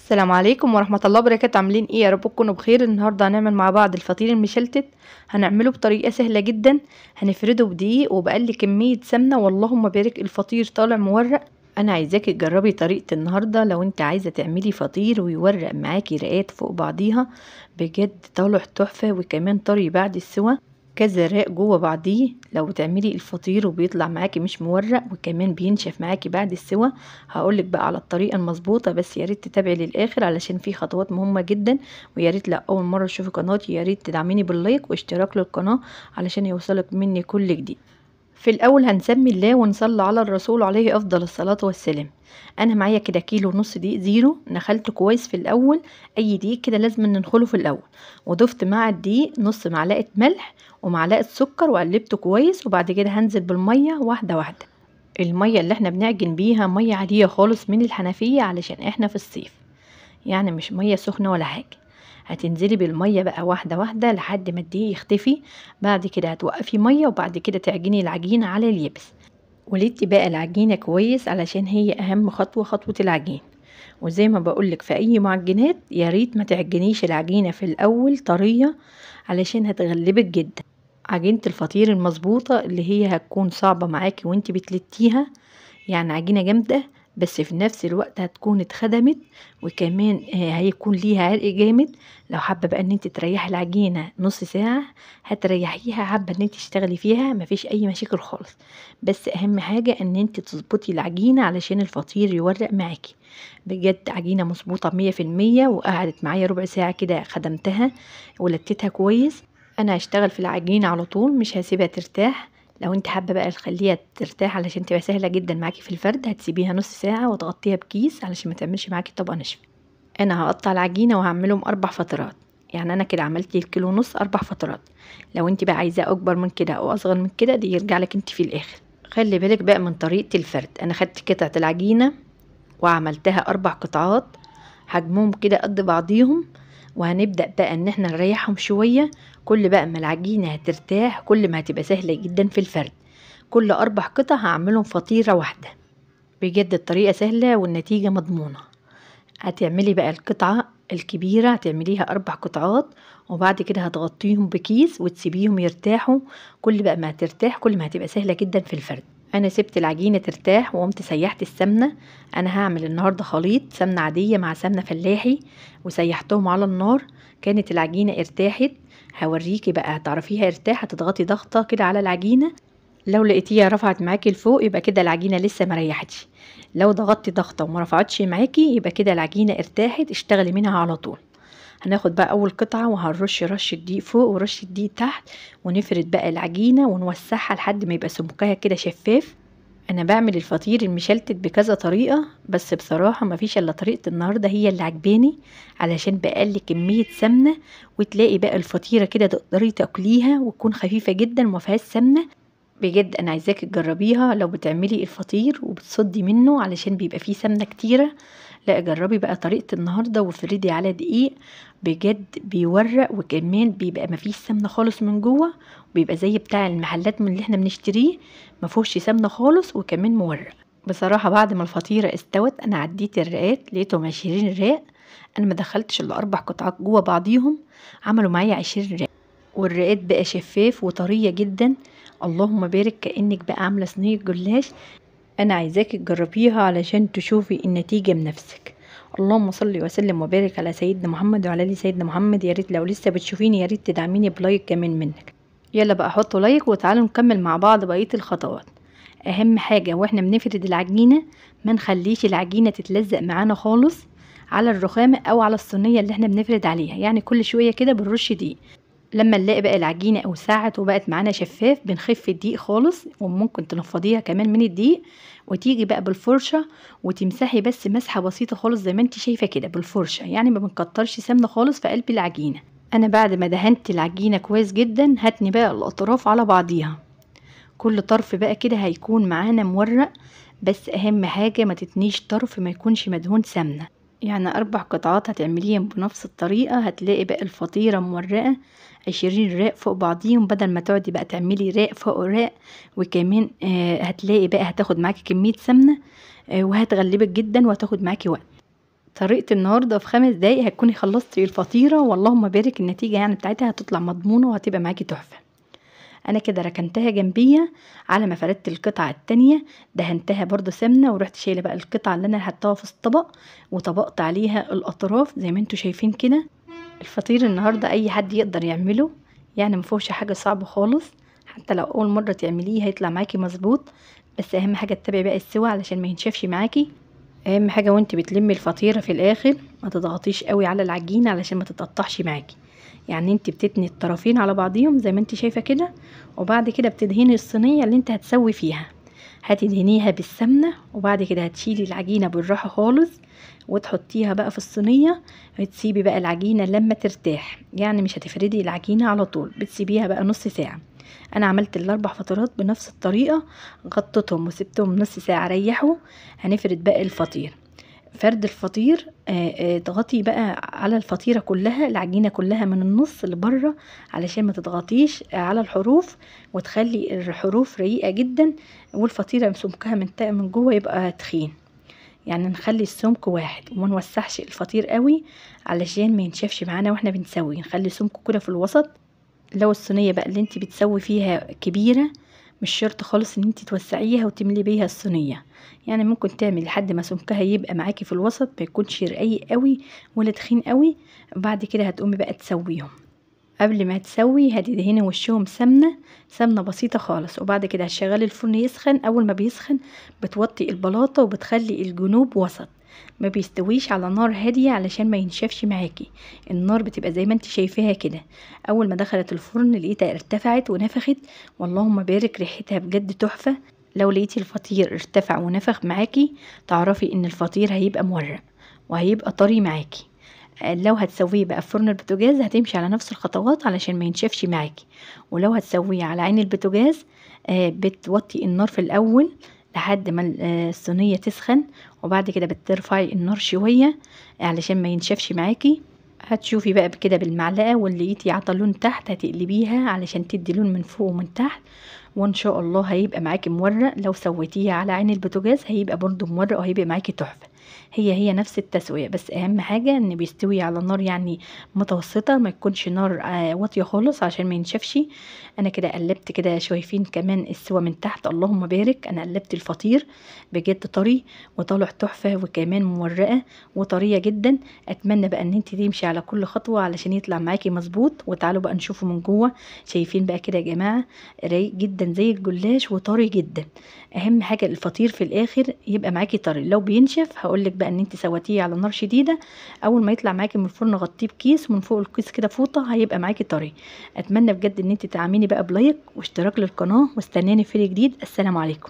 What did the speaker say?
السلام عليكم ورحمة الله وبركاته. عاملين ايه؟ يا رب تكونوا بخير. النهاردة هنعمل مع بعض الفطير المشلتت. هنعمله بطريقة سهلة جدا. هنفرده بدقيق وبقلي كمية سمنة، واللهم بارك الفطير طالع مورق. انا عايزاكي تجربي طريقة النهاردة لو انت عايزة تعملي فطير ويورق معاكي رقات فوق بعضيها. بجد طالع تحفة، وكمان طري بعد السوا، كذا رق جوه بعضيه. لو تعملي الفطير وبيطلع معاكي مش مورق وكمان بينشف معاكي بعد السوا. هقولك بقى على الطريقه المظبوطه، بس يا ريت تتابعي للاخر علشان في خطوات مهمه جدا. ويا ريت لو اول مره تشوفي قناتي يا ريت تدعميني باللايك واشتراك للقناه علشان يوصلك مني كل جديد. في الاول هنسمي الله ونصلي على الرسول عليه افضل الصلاه والسلام. انا معايا كده كيلو ونص دقيق زيرو، نخلته كويس في الاول. اي دقيق كده لازم ننخله في الاول. وضفت مع الدقيق نص معلقه ملح ومعلقه سكر وقلبته كويس، وبعد كده هنزل بالميه واحده واحده. الميه اللي احنا بنعجن بيها ميه عاديه خالص من الحنفيه علشان احنا في الصيف، يعني مش ميه سخنه ولا حاجه. هتنزلي بالميه بقى واحده واحده لحد ما الدقيق يختفي. بعد كده هتوقفي ميه وبعد كده تعجني العجينه على اليابس. ولدتي بقى العجينه كويس علشان هي اهم خطوه، خطوه العجين. وزي ما بقولك في اي معجنات يا ريت ما تعجنيش العجينه في الاول طريه علشان هتغلبك جدا. عجينه الفطير المظبوطه اللي هي هتكون صعبه معاكي وانت بتلتيها، يعني عجينه جامده بس في نفس الوقت هتكون اتخدمت، وكمان هيكون ليها عرق جامد. لو حابه بقى ان انت تريحي العجينه نص ساعه هتريحيها، حابه ان انت تشتغلي فيها مفيش اي مشاكل خالص. بس اهم حاجه ان انت تظبطي العجينه علشان الفطير يورق معاكي. بجد عجينه مظبوطه 100%، وقعدت معايا ربع ساعه كده خدمتها ولتتها كويس. انا هشتغل في العجينه على طول، مش هسيبها ترتاح. لو انت حابه بقى تخليها ترتاح علشان تبقى سهله جدا معاكي في الفرد، هتسيبيها نص ساعه وتغطيها بكيس علشان ما تعملش معاكي طبقه ناشفه. انا هقطع العجينه وهعملهم 4 فترات، يعني انا كده عملت الكيلو ونص 4 فترات. لو انت بقى عايزاه اكبر من كده او اصغر من كده دي يرجع لك انت في الاخر. خلي بالك بقى من طريقه الفرد. انا خدت قطعه العجينه وعملتها 4 قطعات حجمهم كده قد بعضيهم، وهنبدأ بقى ان احنا نريحهم شوية. كل بقى ما العجينة هترتاح كل ما هتبقى سهلة جدا في الفرد. كل 4 قطع هعملهم فطيرة واحدة. بجد الطريقة سهلة والنتيجة مضمونة. هتعملي بقى القطعة الكبيرة هتعمليها 4 قطعات، وبعد كده هتغطيهم بكيس وتسيبيهم يرتاحوا. كل بقى ما هترتاح كل ما هتبقى سهلة جدا في الفرد. انا سبت العجينة ترتاح وقمت سيحت السمنة. انا هعمل النهاردة خليط سمنة عادية مع سمنة فلاحي وسيحتهم على النار. كانت العجينة ارتاحت. هوريكي بقى هتعرفيها ارتاح، هتضغطي ضغطة كده على العجينة. لو لقيتيها رفعت معاكي لفوق يبقى كده العجينة لسه مريحتش. لو ضغطتي ضغطة وما رفعتش معاكي يبقى كده العجينة ارتاحت، اشتغلي منها على طول. هناخد بقى اول قطعة وهنرش رشة دقيق فوق ورشة دقيق تحت، ونفرد بقى العجينة ونوسعها لحد ما يبقى سمكها كده شفاف. انا بعمل الفطير المشلتت بكذا طريقة، بس بصراحة مفيش الا طريقة النهاردة هي اللي عجباني علشان بقلي كمية سمنة. وتلاقي بقى الفطيرة كده تقدري تاكليها وتكون خفيفة جدا ومفيهاش سمنة. بجد انا عايزاكي تجربيها لو بتعملي الفطير وبتصدي منه علشان بيبقى فيه سمنة كتيرة. لا جربي بقى طريقة النهاردة وافردي على دقيق. بجد بيورق وكمان بيبقى مفيش سمنة خالص من جوه، وبيبقى زي بتاع المحلات من اللي احنا بنشتريه، مفهوش سمنة خالص وكمان مورق. بصراحة بعد ما الفطيرة استوت انا عديت الرقات لقيتهم 20 رق. انا ما دخلتش الا 4 قطعات جوه بعضيهم، عملوا معايا 20 رق. والرقات بقى شفاف وطرية جدا، اللهم بارك كأنك بقى عاملة صينية جلاش. انا عايزاكي تجربيها علشان تشوفي النتيجة بنفسك. اللهم صل وسلم وبارك على سيدنا محمد وعلى ال سيدنا محمد. يا ريت لو لسه بتشوفيني يا ريت تدعميني بلايك كمان منك. يلا بقى حطوا لايك وتعالوا نكمل مع بعض بقية الخطوات. اهم حاجة واحنا بنفرد العجينة ما نخليش العجينة تتلزق معانا خالص على الرخامة او على الصينية اللي احنا بنفرد عليها، يعني كل شوية كده بنرش دقيق. لما نلاقي بقى العجينة اوسعت وبقت معانا شفاف بنخف الدقيق خالص، وممكن تنفضيها كمان من الدقيق. وتيجي بقى بالفرشة وتمسحي بس مسحة بسيطة خالص زي ما انت شايفة كده بالفرشة، يعني ما بنكترش سمنة خالص في قلب العجينة. انا بعد ما دهنت العجينة كويس جدا هتني بقى الاطراف على بعضيها. كل طرف بقى كده هيكون معانا مورق، بس اهم حاجة ما تتنيش طرف ما يكونش مدهون سمنة. يعني 4 قطعات هتعمليهم بنفس الطريقة هتلاقي بقى الفطيرة مورقة 20 راق فوق بعضيهم، بدل ما تقعدي بقى تعملي راق فوق راق. وكمان هتلاقي بقى هتاخد معاكي كمية سمنة وهتغلبك جدا وهتاخد معاكي وقت. طريقة النهاردة في 5 دقايق هتكوني خلصتي الفطيرة، واللهم بارك النتيجة يعني بتاعتها هتطلع مضمونة وهتبقى معاكي تحفة. انا كده ركنتها جنبية على ما فردت القطعة التانية، دهنتها برضو سمنة، ورحت شايلة بقى القطعة اللي انا هحطها في الطبق وطبقت عليها الاطراف زي ما انتوا شايفين كده. الفطير النهاردة اي حد يقدر يعمله، يعني مفيهوش حاجة صعبة خالص، حتى لو اول مرة تعمليه هيطلع معاكي مظبوط. بس اهم حاجة تتابعي بقى السوا علشان ما ينشفش معاكي. اهم حاجة وانت بتلمي الفطيرة في الاخر ما تضغطيش قوي على العجينة علشان ما تتقطعش معاكي. يعني انت بتتني الطرفين على بعضيهم زي ما انت شايفة كده، وبعد كده بتدهني الصينية اللي انت هتسوي فيها، هتدهنيها بالسمنة، وبعد كده هتشيلي العجينة بالراحة خالص وتحطيها بقى في الصينية. تسيبي بقى العجينة لما ترتاح، يعني مش هتفردي العجينة على طول، بتسيبيها بقى نص ساعة. انا عملت الاربع فطيرات بنفس الطريقة، غطيتهم وسبتهم نص ساعة ريحوا. هنفرد بقى الفطير. فرد الفطير اضغطي بقى على الفطيرة كلها، العجينة كلها من النص لبره علشان ما تضغطيش على الحروف، وتخلي الحروف رقيقة جدا، والفطيرة سمكها من جوه يبقى تخين. يعني نخلي السمك واحد وما نوسعش الفطير قوي علشان ما ينشفش معانا واحنا بنسوي، نخلي سمكه كده في الوسط. لو الصينية بقى اللي انت بتسوي فيها كبيرة مش شرط خالص ان انت توسعيها وتملي بيها الصينية، يعني ممكن تعمل لحد ما سمكها يبقى معاكي في الوسط، ما يكونش رقيق قوي ولا تخين قوي. بعد كده هتقومي بقى تسويهم. قبل ما تسوي هتدهني وشهم سمنة بسيطة خالص، وبعد كده هتشغلي الفرن يسخن. اول ما بيسخن بتوطي البلاطة وبتخلي الجنوب وسط، ما بيستويش على نار هادية علشان ما ينشفش معاكي. النار بتبقى زي ما انت شايفاها كده. اول ما دخلت الفرن لقيتها ارتفعت ونفخت، واللهم بارك ريحتها بجد تحفة. لو لقيتي الفطير ارتفع ونفخ معاكي تعرفي ان الفطير هيبقى مورق وهيبقى طري معاكي. لو هتسويه بقى في فرن البوتاجاز هتمشي على نفس الخطوات علشان ما ينشفش معاكي. ولو هتسويه على عين البوتاجاز بتوطي النار في الاول لحد ما الصينية تسخن، وبعد كده بترفعي النار شوية علشان ما ينشفش معاكي. هتشوفي بقى كده بالمعلقة، واللي لقيتي عطى لون تحت هتقلبيها علشان تدي لون من فوق ومن تحت، وان شاء الله هيبقى معاكي مورق. لو سويتيه على عين البوتاجاز هيبقى برضو مورق وهيبقى معاكي تحفة. هي نفس التسوية، بس اهم حاجة ان بيستوي على نار يعني متوسطة، ما يكونش نار واطية خالص عشان ما ينشفش. انا كده قلبت كده شايفين كمان السوا من تحت، اللهم بارك. انا قلبت الفطير بجد طري وطالع تحفة، وكمان مورقة وطرية جدا. اتمنى بقى ان انت تمشي على كل خطوة علشان يطلع معاكي مظبوط. وتعالوا بقى نشوفه من جوه. شايفين بقى كده يا جماعة رايق جدا زي الجلاش وطري جدا. اهم حاجة الفطير في الاخر يبقى معاكي طري. لو بينشف هقولك بقى ان انت سويتيه على نار شديدة، اول ما يطلع معاكي من الفرن غطيه بكيس ومن فوق الكيس كده فوطة هيبقى معاكي طري. اتمنى بجد ان انت تعملي بقى بلايك واشتراك للقناة، واستناني في فيديو جديد. السلام عليكم.